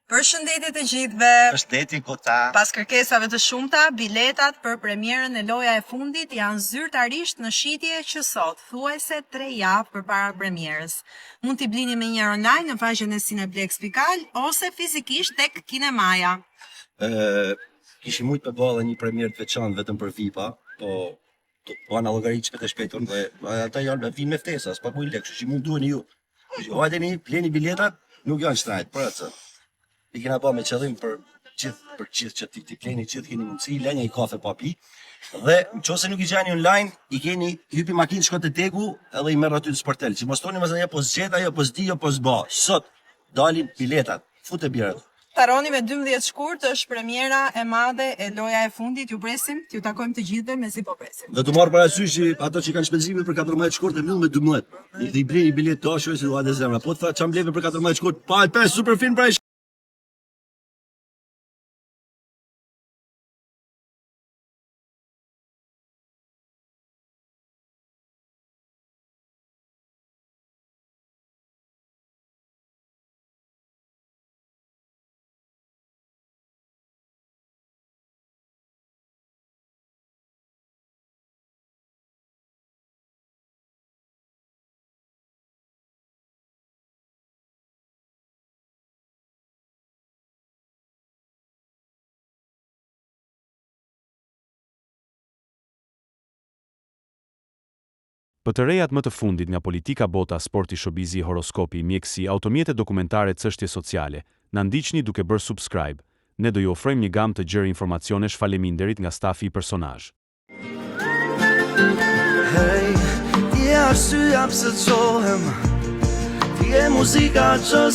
Përshëndetje të gjithëve. Përshëndetje Kota. Pas kërkesave të shumta, biletat për premierën e Loja e Fundit janë zyrtarisht në shitje që sot, thuajse 3 javë përpara premierës. Mund t'i blini me njëherë online në faqen e Cineplex.al ose fizikisht tek kinemaja. Kishim mujt me bëllë një premierë të veçantë vetëm për VIP-a, po ana llogarit shpejt e shpejtur dhe ata janë vinë me ftesa, s'pa ku i lek, kështu që mund duheni ju. Hajde bleni biletat, nuk janë shtrajt, për atë. I kena ba me qëllim për gjithë që ti pleni gjithë keni mundësi, lenja i kafe pa pi. Dhe nëse nuk i gjani online, i keni hypi makinë shko te Tegu edhe i merr aty në sportel. Që mos thoni mëse po zgjet ajo, po s'di, po s'ba. Sot dalin biletat, fute birat. Taroni me 12 shkurt është premiera e madhe e Loja e Fundit. Ju presim, t'ju takojmë të gjithëve me si po presim. Dhe të marrë parasysh ato që kanë shpenzime për 14 shkurt e mbyll me 12. I bleni bilet to, shoj se do hajde zemra. Po tha çam bleve për 14 shkurt, pa 5 super film pra. Për të rejat më të fundit nga politika, bota, sporti, shobizi, horoskopi, mjekësi, automjete dokumentare, çështje sociale, na ndiqni duke bërë subscribe. Ne do ju ofrojmë një gamë të gjerë informacionesh faleminderit nga stafi i personazh. Hey, ti arsyeja pse çohem, ti e muzika që